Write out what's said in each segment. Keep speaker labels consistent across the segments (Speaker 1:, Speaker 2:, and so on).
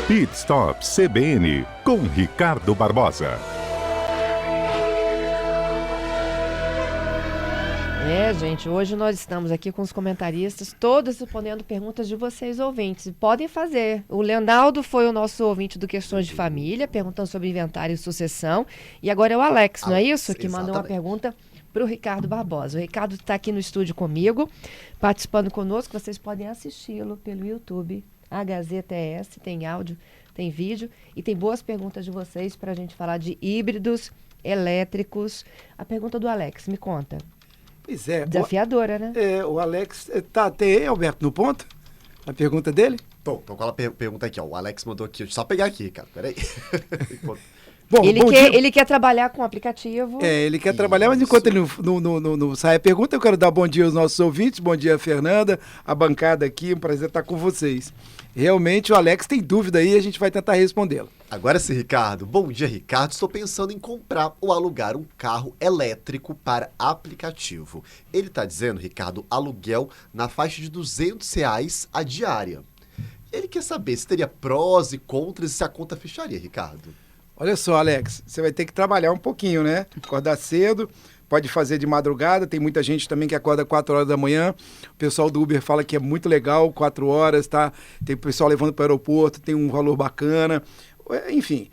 Speaker 1: Pit Stop CBN com Ricardo Barbosa.
Speaker 2: Gente, hoje nós estamos aqui com os comentaristas, todos respondendo perguntas de vocês, ouvintes. Podem fazer. O Leonardo foi o nosso ouvinte do Questões de Família, perguntando sobre inventário e sucessão. E agora é o Alex, não é isso? Que mandou uma pergunta para o Ricardo Barbosa. O Ricardo está aqui no estúdio comigo, participando conosco. Vocês podem assisti-lo pelo YouTube, a Gazeta ES, tem áudio, tem vídeo e tem boas perguntas de vocês para a gente falar de híbridos elétricos. A pergunta do Alex, me conta.
Speaker 3: Pois é.
Speaker 2: Desafiadora, né?
Speaker 3: O Alex, tem Alberto no ponto? A pergunta dele?
Speaker 4: Tô com ela pergunta aqui, ó. O Alex mandou aqui, deixa eu só pegar aqui, cara, peraí.
Speaker 3: Bom,
Speaker 2: ele quer trabalhar com o aplicativo.
Speaker 3: Ele quer trabalhar, mas enquanto ele não sai a pergunta, eu quero dar bom dia aos nossos ouvintes, bom dia, Fernanda, a bancada aqui, um prazer estar com vocês. Realmente o Alex tem dúvida aí, a gente vai tentar respondê-la.
Speaker 4: Agora sim, Ricardo. Bom dia, Ricardo. Estou pensando em comprar ou alugar um carro elétrico para aplicativo. Ele está dizendo, Ricardo, aluguel na faixa de R$200 a diária. Ele quer saber se teria prós e contras e se a conta fecharia, Ricardo.
Speaker 3: Olha só, Alex, você vai ter que trabalhar um pouquinho, né? Acordar cedo, pode fazer de madrugada, tem muita gente também que acorda 4 horas da manhã. O pessoal do Uber fala que é muito legal, 4 horas, tá? Tem o pessoal levando para o aeroporto, tem um valor bacana. Enfim,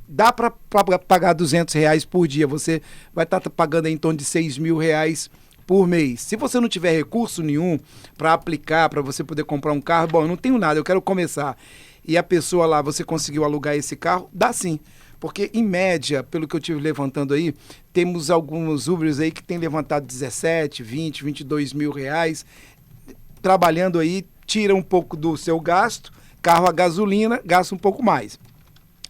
Speaker 3: dá para pagar R$200 por dia. Você vai estar pagando em torno de R$6.000 por mês. Se você não tiver recurso nenhum para aplicar, para você poder comprar um carro, bom, eu não tenho nada, eu quero começar. E a pessoa lá, você conseguiu alugar esse carro, dá sim. Porque, em média, pelo que eu estive levantando aí, temos alguns Ubers aí que têm levantado 17, 20, 22 mil reais. Trabalhando aí, tira um pouco do seu gasto. Carro a gasolina, gasta um pouco mais.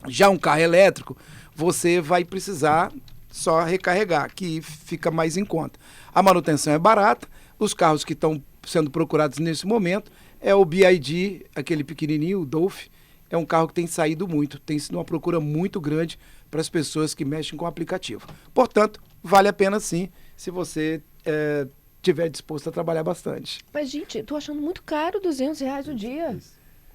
Speaker 3: Já um carro elétrico, você vai precisar só recarregar, que fica mais em conta. A manutenção é barata. Os carros que estão sendo procurados nesse momento é o BYD, aquele pequenininho, o Dolphin. É um carro que tem saído muito, tem sido uma procura muito grande para as pessoas que mexem com o aplicativo. Portanto, vale a pena sim, se você estiver disposto a trabalhar bastante.
Speaker 2: Mas, gente, tô achando muito caro R$200 o dia.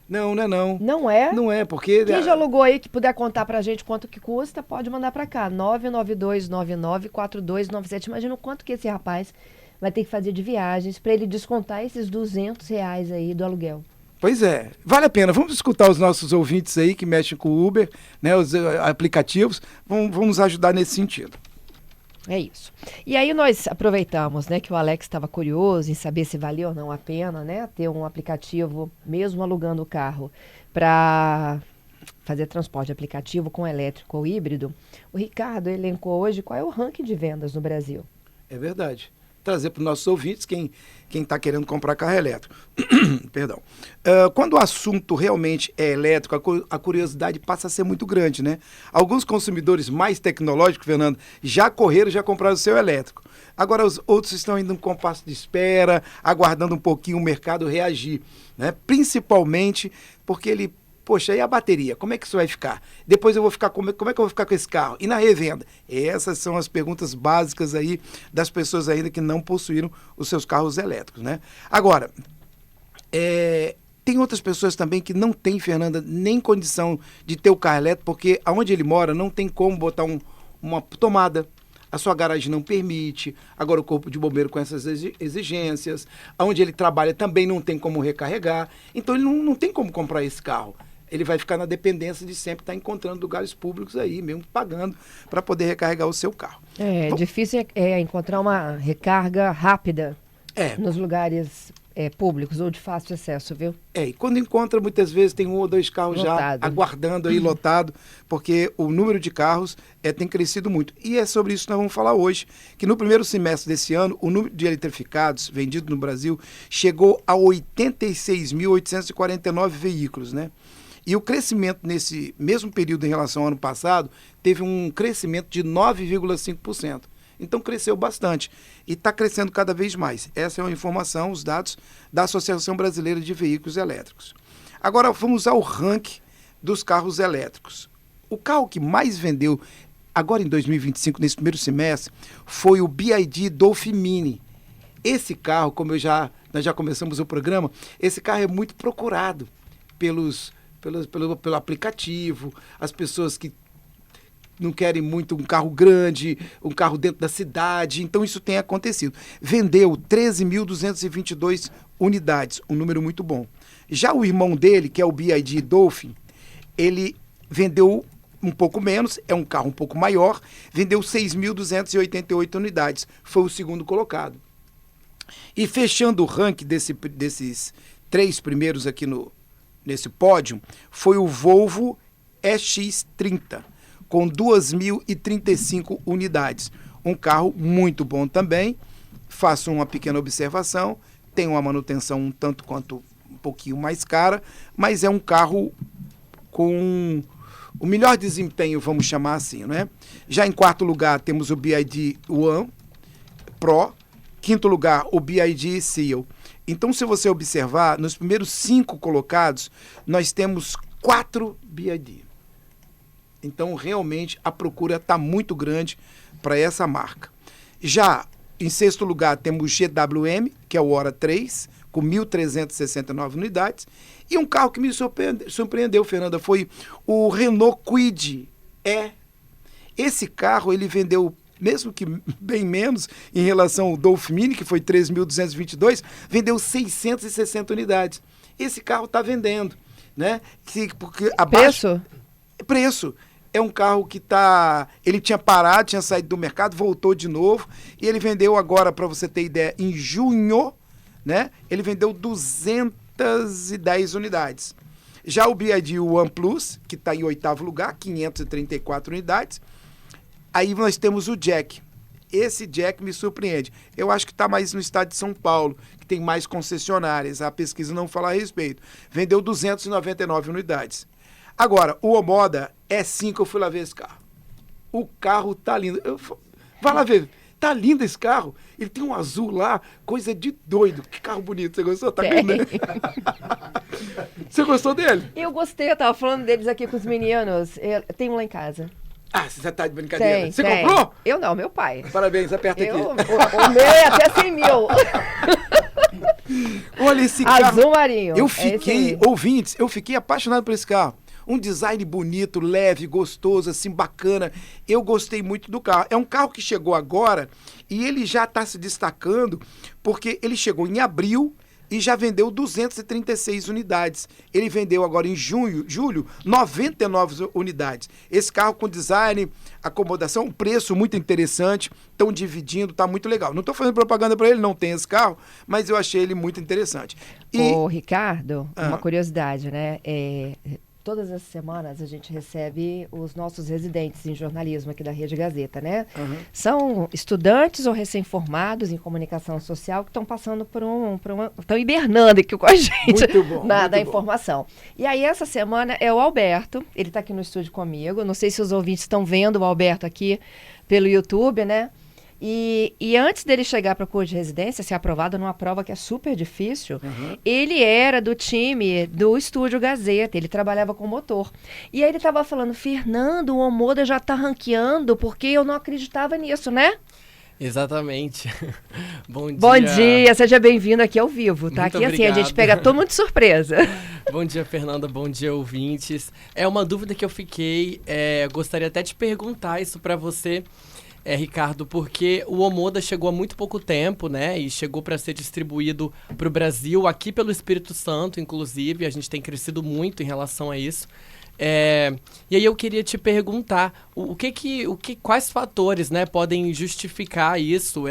Speaker 3: Não, não é não.
Speaker 2: Não é?
Speaker 3: Não é, porque...
Speaker 2: Quem já alugou aí, que puder contar pra gente quanto que custa, pode mandar pra cá, 992994297. Imagina o quanto que esse rapaz vai ter que fazer de viagens para ele descontar esses R$200 aí do aluguel.
Speaker 3: Pois é, vale a pena. Vamos escutar os nossos ouvintes aí que mexem com o Uber, né, os aplicativos, vão nos ajudar nesse sentido.
Speaker 2: É isso. E aí nós aproveitamos, né, que o Alex estava curioso em saber se valia ou não a pena, né, ter um aplicativo, mesmo alugando o carro, para fazer transporte aplicativo com elétrico ou híbrido. O Ricardo elencou hoje qual é o ranking de vendas no Brasil.
Speaker 3: É verdade. Trazer para os nossos ouvintes quem está querendo comprar carro elétrico. Perdão. Quando o assunto realmente é elétrico, a curiosidade passa a ser muito grande, né? Alguns consumidores mais tecnológicos, Fernando, já compraram o seu elétrico. Agora os outros estão indo em compasso de espera, aguardando um pouquinho o mercado reagir, né? Principalmente porque poxa, e a bateria? Como é que isso vai ficar? Depois eu vou ficar, como é que eu vou ficar com esse carro? E na revenda? Essas são as perguntas básicas aí das pessoas ainda que não possuíram os seus carros elétricos, né? Agora, tem outras pessoas também que não têm, Fernanda, nem condição de ter o carro elétrico, porque aonde ele mora não tem como botar uma tomada. A sua garagem não permite, agora o corpo de bombeiro com essas exigências, onde ele trabalha também não tem como recarregar, então ele não tem como comprar esse carro. Ele vai ficar na dependência de sempre estar encontrando lugares públicos aí, mesmo pagando para poder recarregar o seu carro.
Speaker 2: Difícil encontrar uma recarga rápida nos lugares públicos ou de fácil acesso, viu?
Speaker 3: E quando encontra, muitas vezes tem 1 ou 2 carros lotado, já aguardando aí lotado, porque o número de carros tem crescido muito. E é sobre isso que nós vamos falar hoje, que no primeiro semestre desse ano, o número de eletrificados vendidos no Brasil chegou a 86.849 veículos, né? E o crescimento nesse mesmo período em relação ao ano passado teve um crescimento de 9,5%. Então cresceu bastante e está crescendo cada vez mais. Essa é uma informação, os dados da Associação Brasileira de Veículos Elétricos. Agora vamos ao ranking dos carros elétricos. O carro que mais vendeu agora em 2025, nesse primeiro semestre, foi o BYD Dolphin Mini. Esse carro, nós já começamos o programa, esse carro é muito procurado pelos pelo aplicativo, as pessoas que não querem muito um carro grande, um carro dentro da cidade. Então, isso tem acontecido. Vendeu 13.222 unidades, um número muito bom. Já o irmão dele, que é o BYD Dolphin, ele vendeu um pouco menos, é um carro um pouco maior, vendeu 6.288 unidades, foi o segundo colocado. E fechando o ranking desses 3 primeiros aqui nesse pódio, foi o Volvo EX30, com 2.035 unidades. Um carro muito bom também. Faço uma pequena observação, tem uma manutenção um tanto quanto um pouquinho mais cara, mas é um carro com o melhor desempenho, vamos chamar assim, né? Já em quarto lugar temos o BYD One Pro, quinto lugar o BYD Seal. Então, se você observar, nos primeiros 5 colocados, nós temos 4 BYD. Então, realmente, a procura está muito grande para essa marca. Já em sexto lugar, temos o GWM, que é o Hora 3, com 1.369 unidades. E um carro que me surpreendeu, Fernanda, foi o Renault Kwid E. Esse carro, ele vendeu, mesmo que bem menos, em relação ao Dolphin Mini, que foi 3.222, vendeu 660 unidades. Esse carro está vendendo, né? Porque abaixo... Preço. É um carro que ele tinha parado, tinha saído do mercado, voltou de novo, e ele vendeu agora, para você ter ideia, em junho, né? Ele vendeu 210 unidades. Já o BYD One Plus, que está em 8º lugar, 534 unidades. Aí nós temos o Jack. Esse Jack me surpreende. Eu acho que está mais no estado de São Paulo, que tem mais concessionárias. A pesquisa não fala a respeito. Vendeu 299 unidades. Agora, o Omoda E5, eu fui lá ver esse carro. O carro tá lindo. Vai lá ver. Tá lindo esse carro. Ele tem um azul lá, coisa de doido. Que carro bonito. Você gostou? Tá lindo, né? Você gostou dele?
Speaker 2: Eu gostei, eu tava falando deles aqui com os meninos. Eu tenho um lá em casa.
Speaker 3: Ah, você tá de brincadeira. Você
Speaker 2: tem.
Speaker 3: comprou?
Speaker 2: Eu não, meu pai.
Speaker 3: Parabéns, aperta aqui.
Speaker 2: O meu é até 100 mil.
Speaker 3: Olha esse carro.
Speaker 2: Azul marinho.
Speaker 3: Eu fiquei, ouvintes, eu fiquei apaixonado por esse carro. Um design bonito, leve, gostoso, assim, bacana. Eu gostei muito do carro. É um carro que chegou agora e ele já está se destacando porque ele chegou em abril e já vendeu 236 unidades. Ele vendeu agora em julho, 99 unidades. Esse carro com design, acomodação, preço muito interessante, estão dividindo, tá muito legal. Não estou fazendo propaganda para ele, não tem esse carro, mas eu achei ele muito interessante.
Speaker 2: Ô, Ricardo, uma curiosidade, né? Todas as semanas a gente recebe os nossos residentes em jornalismo aqui da Rede Gazeta, né?
Speaker 3: Uhum.
Speaker 2: São estudantes ou recém-formados em comunicação social que estão passando estão hibernando aqui com a gente da informação. E aí essa semana é o Alberto, ele está aqui no estúdio comigo, não sei se os ouvintes estão vendo o Alberto aqui pelo YouTube, né? E antes dele chegar para o curso de residência, ser aprovado numa prova que é super difícil, ele era do time do Estúdio Gazeta, ele trabalhava com motor. E aí ele estava falando, Fernando, o Omoda já está ranqueando, porque eu não acreditava nisso, né?
Speaker 5: Exatamente. Bom dia.
Speaker 2: Bom dia, seja bem-vindo aqui ao vivo, tá?
Speaker 5: Muito
Speaker 2: aqui
Speaker 5: obrigado.
Speaker 2: assim, a gente pega todo mundo de surpresa.
Speaker 5: Bom dia, Fernanda, bom dia, ouvintes. É uma dúvida que eu fiquei, gostaria até de perguntar isso para você, Ricardo, porque o Omoda chegou há muito pouco tempo, né? E chegou para ser distribuído para o Brasil, aqui pelo Espírito Santo, inclusive. A gente tem crescido muito em relação a isso. E aí eu queria te perguntar, quais fatores, né, podem justificar isso,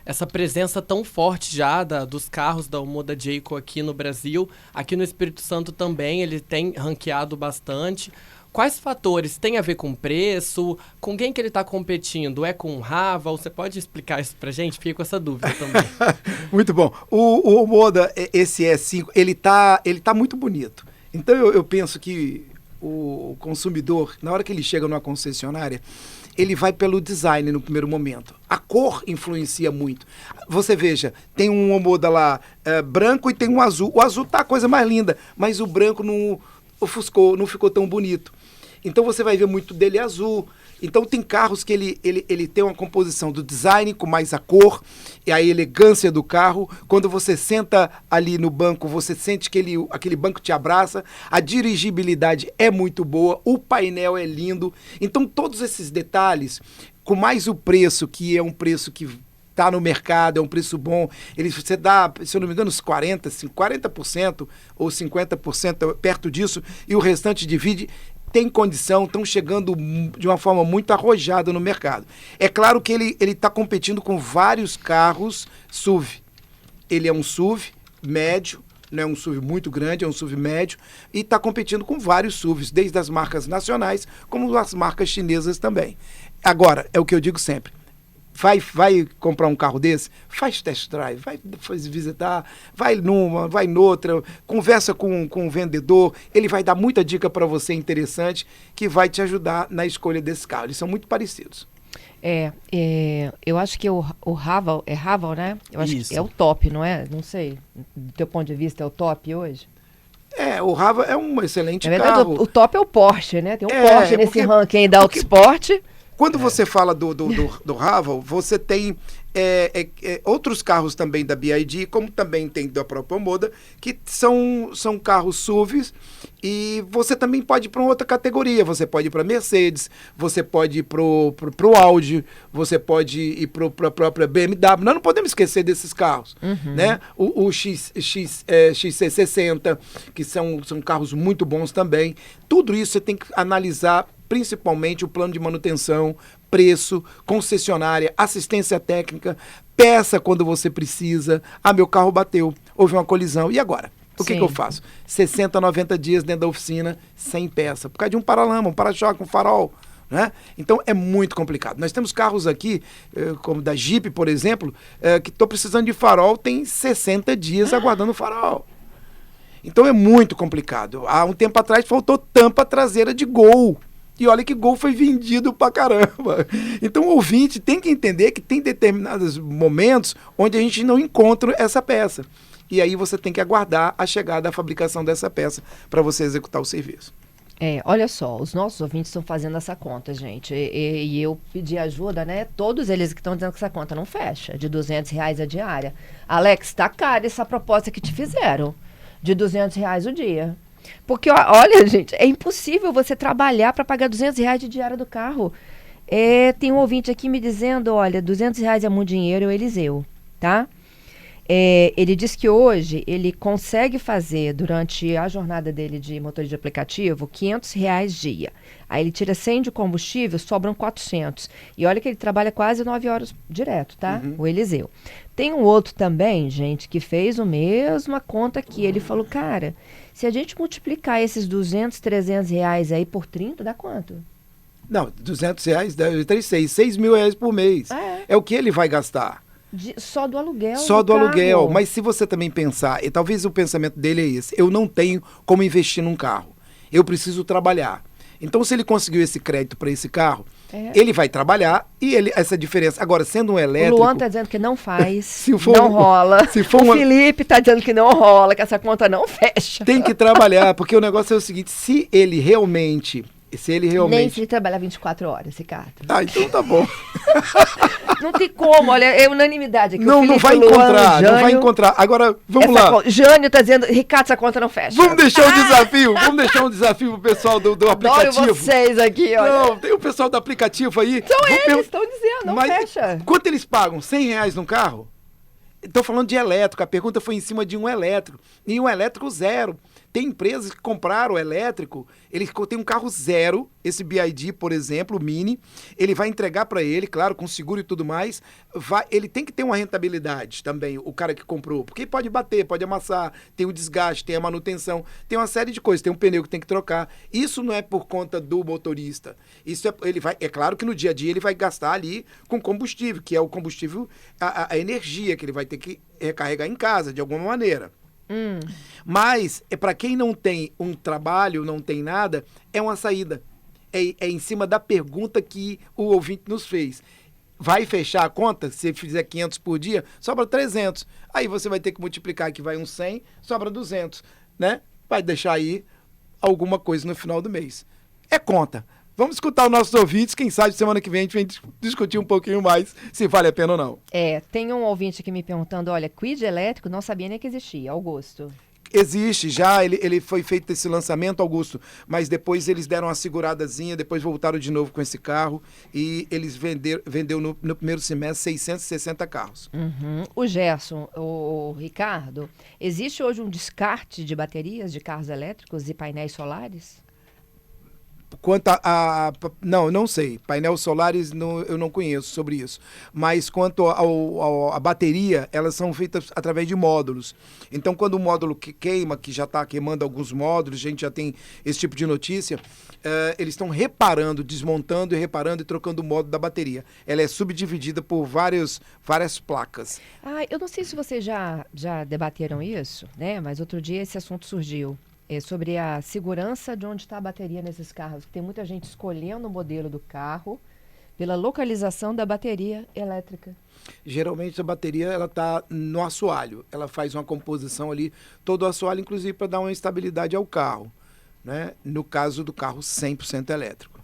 Speaker 5: essa presença tão forte já dos carros da Omoda Jayco aqui no Brasil, aqui no Espírito Santo também, ele tem ranqueado bastante. Quais fatores? Tem a ver com preço? Com quem que ele está competindo? É com o Raval? Você pode explicar isso pra gente? Fiquei com essa dúvida também.
Speaker 3: Muito bom. O Omoda, esse E5, ele tá muito bonito. Então eu penso que o consumidor, na hora que ele chega numa concessionária, ele vai pelo design no primeiro momento. A cor influencia muito. Você veja, tem um Omoda lá branco e tem um azul. O azul tá a coisa mais linda, mas o branco não ofuscou, não ficou tão bonito. Então você vai ver muito dele azul. Então tem carros que ele tem uma composição do design com mais a cor e a elegância do carro. Quando você senta ali no banco, você sente que aquele banco te abraça. A dirigibilidade é muito boa, o painel é lindo. Então todos esses detalhes, com mais o preço, que é um preço que está no mercado, é um preço bom, você dá, se eu não me engano, uns 40% ou 50% perto disso, e o restante divide. Tem condição, estão chegando de uma forma muito arrojada no mercado. É claro que ele está competindo com vários carros SUV. Ele é um SUV médio, não é um SUV muito grande, é um SUV médio, e está competindo com vários SUVs, desde as marcas nacionais, como as marcas chinesas também. Agora, é o que eu digo sempre, vai comprar um carro desse, faz test drive, vai visitar, vai numa, vai noutra, conversa com o vendedor, ele vai dar muita dica para você interessante que vai te ajudar na escolha desse carro. Eles são muito parecidos.
Speaker 2: Eu acho que o Haval, é Haval, né? Eu acho
Speaker 5: Isso.
Speaker 2: que é o top, não é? Não sei. Do teu ponto de vista, é o top hoje?
Speaker 3: O Haval é um excelente
Speaker 2: Na verdade,
Speaker 3: carro.
Speaker 2: o top é o Porsche, né? Tem um
Speaker 3: É,
Speaker 2: Porsche nesse
Speaker 3: porque-
Speaker 2: ranking aí da Autosport.
Speaker 3: Quando você fala do Haval, você tem outros carros também da BYD, como também tem da própria Omoda, que são carros SUVs, e você também pode ir para uma outra categoria. Você pode ir para Mercedes, você pode ir para o Audi, você pode ir para a própria BMW. Nós não podemos esquecer desses carros, né? O XC60, que são carros muito bons também. Tudo isso você tem que analisar, principalmente o plano de manutenção, preço, concessionária, assistência técnica, peça quando você precisa. Meu carro bateu, houve uma colisão, e agora? O que
Speaker 2: Sim.
Speaker 3: eu faço? 60, 90 dias dentro da oficina, sem peça, por causa de um paralama, um para-choque, um farol, né? Então é muito complicado. Nós temos carros aqui, como da Jeep, por exemplo, que estou precisando de farol, tem 60 dias aguardando o farol. Então é muito complicado. Há um tempo atrás faltou tampa traseira de Gol. E olha que Gol foi vendido pra caramba. Então o ouvinte tem que entender que tem determinados momentos onde a gente não encontra essa peça. E aí você tem que aguardar a chegada da fabricação dessa peça para você executar o serviço.
Speaker 2: Olha só, os nossos ouvintes estão fazendo essa conta, gente. E eu pedi ajuda, né? Todos eles que estão dizendo que essa conta não fecha, de R$200 a diária. Alex, tá cara essa proposta que te fizeram, de R$200 o dia. Porque, olha, gente, é impossível você trabalhar para pagar R$200 de diária do carro. Tem um ouvinte aqui me dizendo, olha, R$200 é muito dinheiro, é o Eliseu, tá? Ele diz que hoje ele consegue fazer, durante a jornada dele de motorista de aplicativo, R$500 dia. Aí ele tira 100 de combustível, sobram 400. E olha que ele trabalha quase 9 horas direto, tá? O Eliseu. Tem um outro também, gente, que fez a mesma conta aqui. Ele falou, cara, se a gente multiplicar esses R$200, R$300 aí por 30, dá quanto?
Speaker 3: Não, R$200 deve ter R$6 mil por mês. É o que ele vai gastar.
Speaker 2: Só do aluguel.
Speaker 3: Só do
Speaker 2: carro.
Speaker 3: aluguel. Mas se você também pensar, e talvez o pensamento dele é esse, eu não tenho como investir num carro. Eu preciso trabalhar. Então, se ele conseguiu esse crédito para esse carro, ele vai trabalhar e essa diferença. Agora, sendo um elétrico...
Speaker 2: O Luan tá dizendo que não faz,
Speaker 3: Se for
Speaker 2: não rola.
Speaker 3: se for
Speaker 2: o Felipe tá dizendo que não rola, que essa conta não fecha.
Speaker 3: Tem que trabalhar, porque o negócio é o seguinte, se ele realmente...
Speaker 2: Nem se ele trabalhar 24 horas, Ricardo.
Speaker 3: Então tá bom.
Speaker 2: Não tem como, olha, é unanimidade aqui.
Speaker 3: Não vai encontrar, não vai encontrar. Agora, vamos lá.
Speaker 2: Jânio tá dizendo, Ricardo, essa conta não fecha.
Speaker 3: Vamos deixar vamos deixar um desafio pro pessoal do aplicativo.
Speaker 2: Adoro vocês aqui, olha.
Speaker 3: Não, tem o pessoal do aplicativo aí.
Speaker 2: São eles, estão dizendo, não fecha.
Speaker 3: Quanto eles pagam? R$100 num carro? Estou falando de elétrico, a pergunta foi em cima de um elétrico. E um elétrico zero. Tem empresas que compraram o elétrico, ele tem um carro zero, esse BYD, por exemplo, o Mini, ele vai entregar para ele, claro, com seguro e tudo mais, ele tem que ter uma rentabilidade também, o cara que comprou, porque pode bater, pode amassar, tem o desgaste, tem a manutenção, tem uma série de coisas, tem um pneu que tem que trocar. Isso não é por conta do motorista. Isso é claro que no dia a dia ele vai gastar ali com combustível, que é o combustível, a energia que ele vai ter que recarregar em casa, de alguma maneira. Mas, para quem não tem um trabalho, não tem nada, é uma saída. É em cima da pergunta que o ouvinte nos fez. Vai fechar a conta? Se fizer 500 por dia, sobra 300. Aí você vai ter que multiplicar que vai uns 100, sobra 200, né? Vai deixar aí alguma coisa no final do mês. É conta. Vamos escutar os nossos ouvintes. Quem sabe semana que vem a gente vem discutir um pouquinho mais se vale a pena ou não.
Speaker 2: Tem um ouvinte aqui me perguntando, olha, quid elétrico, não sabia nem que existia, Augusto.
Speaker 3: Existe já, ele foi feito esse lançamento, Augusto, mas depois eles deram uma seguradazinha, depois voltaram de novo com esse carro e eles vendeu no primeiro semestre 660 carros.
Speaker 2: Uhum. O Gerson, o Ricardo, existe hoje um descarte de baterias de carros elétricos e painéis solares?
Speaker 3: Quanto não sei. Painéis solares eu não conheço sobre isso. Mas quanto a bateria, elas são feitas através de módulos. Então, quando o módulo queima, que já está queimando alguns módulos, a gente já tem esse tipo de notícia, eles estão reparando, desmontando e reparando e trocando o módulo da bateria. Ela é subdividida por várias placas.
Speaker 2: Eu não sei se vocês já debateram isso, né? Mas outro dia esse assunto surgiu. Sobre a segurança de onde está a bateria nesses carros. Tem muita gente escolhendo o modelo do carro pela localização da bateria elétrica.
Speaker 3: Geralmente a bateria ela está no assoalho. Ela faz uma composição ali, todo o assoalho, inclusive para dar uma estabilidade ao carro, né? No caso do carro 100% elétrico.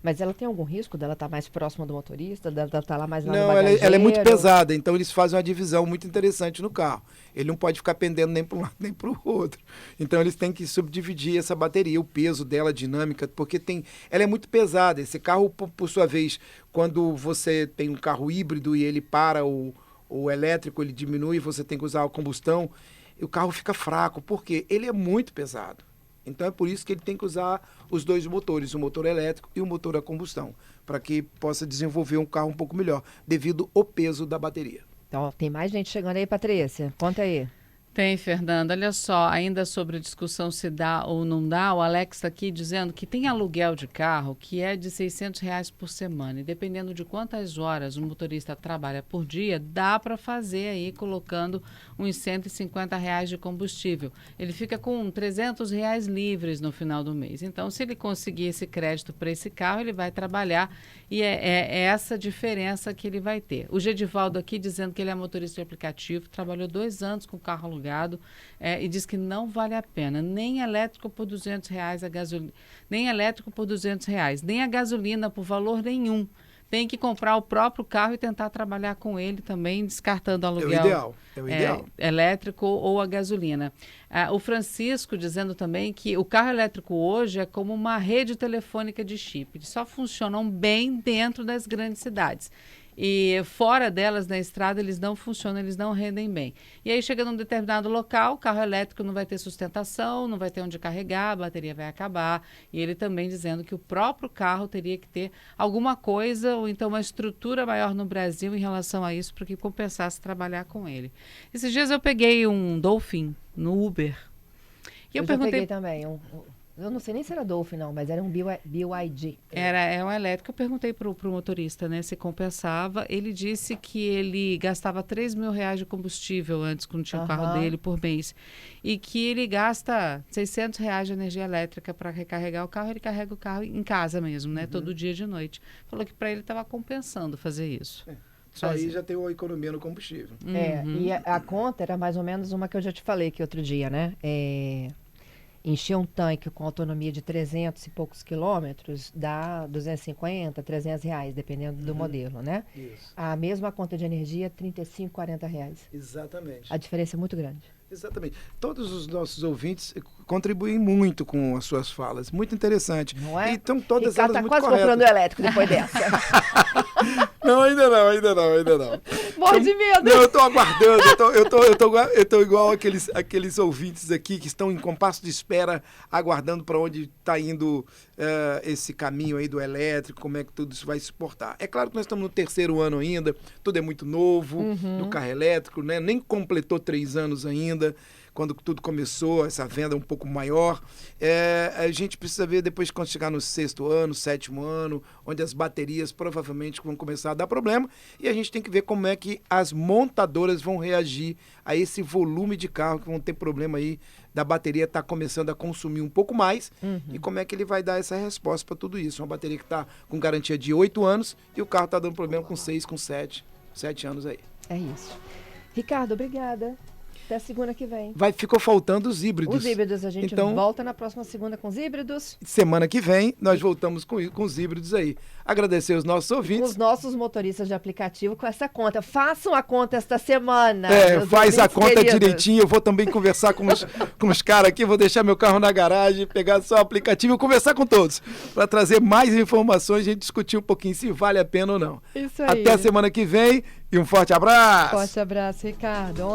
Speaker 2: Mas ela tem algum risco dela estar mais próxima do motorista, dela estar lá mais lá no
Speaker 3: Não,
Speaker 2: bagageiro?
Speaker 3: ela é muito pesada, então eles fazem uma divisão muito interessante no carro. Ele não pode ficar pendendo nem para um lado nem para o outro. Então eles têm que subdividir essa bateria, o peso dela, a dinâmica, porque ela é muito pesada. Esse carro, por sua vez, quando você tem um carro híbrido e ele para o elétrico, ele diminui, você tem que usar a combustão, e o carro fica fraco, porque ele é muito pesado. Então é por isso que ele tem que usar os dois motores, o motor elétrico e o motor a combustão, para que possa desenvolver um carro um pouco melhor, devido ao peso da bateria.
Speaker 2: Então, tem mais gente chegando aí, Patrícia? Conta aí.
Speaker 6: Tem, Fernanda. Olha só, ainda sobre a discussão se dá ou não dá, o Alex está aqui dizendo que tem aluguel de carro que é de R$600 por semana. E dependendo de quantas horas o motorista trabalha por dia, dá para fazer aí colocando uns R$150 de combustível. Ele fica com R$300 livres no final do mês. Então, se ele conseguir esse crédito para esse carro, ele vai trabalhar e é essa diferença que ele vai ter. O Gedivaldo aqui dizendo que ele é motorista de aplicativo, trabalhou 2 anos com carro alugado. E diz que não vale a pena, nem elétrico por R$200 a gasolina, nem elétrico por R$200, nem a gasolina por valor nenhum. Tem que comprar o próprio carro e tentar trabalhar com ele também, descartando o aluguel.
Speaker 3: É o ideal.
Speaker 6: Elétrico ou a gasolina. O Francisco dizendo também que o carro elétrico hoje é como uma rede telefônica de chip. Eles só funcionam bem dentro das grandes cidades. E fora delas, na estrada, eles não funcionam, eles não rendem bem. E aí, chega num determinado local, o carro elétrico não vai ter sustentação, não vai ter onde carregar, a bateria vai acabar. E ele também dizendo que o próprio carro teria que ter alguma coisa, ou então uma estrutura maior no Brasil em relação a isso, para que compensasse trabalhar com ele. Esses dias eu peguei um Dolphin no Uber. E eu perguntei...
Speaker 2: peguei também eu não sei nem se era Dolphin, não, mas era um BYD.
Speaker 6: É um elétrico. Eu perguntei pro motorista, né, se compensava. Ele disse que ele gastava R$3.000 de combustível antes, quando tinha o carro dele, por mês. E que ele gasta R$600 de energia elétrica para recarregar o carro. Ele carrega o carro em casa mesmo, né, todo dia de noite. Falou que para ele estava compensando fazer isso.
Speaker 3: Só aí já tem uma economia no combustível.
Speaker 2: E a conta era mais ou menos uma que eu já te falei aqui outro dia, né? Encher um tanque com autonomia de 300 e poucos quilômetros dá 250, R$300, dependendo do modelo, né?
Speaker 3: Isso.
Speaker 2: A mesma conta de energia, R$35, R$40.
Speaker 3: Exatamente.
Speaker 2: A diferença é muito grande.
Speaker 3: Exatamente. Todos os nossos ouvintes contribuem muito com as suas falas. Muito interessante.
Speaker 2: Não é?
Speaker 3: Então, todas
Speaker 2: Ricardo
Speaker 3: elas
Speaker 2: tá
Speaker 3: muito
Speaker 2: quase
Speaker 3: corretas.
Speaker 2: comprando elétrico depois dessa.
Speaker 3: Não, ainda não.
Speaker 2: Morre de medo.
Speaker 3: Não, eu tô aguardando. Eu tô igual aqueles ouvintes aqui que estão em compasso de espera, aguardando para onde está indo esse caminho aí do elétrico, como é que tudo isso vai se portar. É claro que nós estamos no 3º ano ainda, tudo é muito novo, no carro elétrico, né? Nem completou 3 anos ainda, quando tudo começou, essa venda um pouco maior. A gente precisa ver depois, quando chegar no 6º ano, 7º ano, onde as baterias provavelmente vão começar a dar problema, e a gente tem que ver como é que as montadoras vão reagir a esse volume de carro que vão ter problema aí da bateria estar começando a consumir um pouco mais, e como é que ele vai dar essa resposta para tudo isso. Uma bateria que está com garantia de 8 anos e o carro está dando problema com 6, com 7 anos aí.
Speaker 2: É isso. Ricardo, obrigada. Até segunda que vem.
Speaker 3: Ficou faltando os híbridos.
Speaker 2: Os híbridos, a gente
Speaker 3: Então,
Speaker 2: volta na próxima segunda com os híbridos.
Speaker 3: semana que vem, nós voltamos com os híbridos aí. Agradecer os nossos
Speaker 2: Com
Speaker 3: ouvintes.
Speaker 2: os nossos motoristas de aplicativo com essa conta. Façam a conta esta semana. meus
Speaker 3: Faz a
Speaker 2: ouvintes
Speaker 3: conta
Speaker 2: queridos.
Speaker 3: direitinho. Eu vou também conversar com os caras aqui. Vou deixar meu carro na garagem, pegar só o aplicativo e conversar com todos. Para trazer mais informações, a gente discutir um pouquinho se vale a pena ou não.
Speaker 2: Isso aí.
Speaker 3: Até a semana que vem e um forte abraço.
Speaker 2: Forte abraço, Ricardo.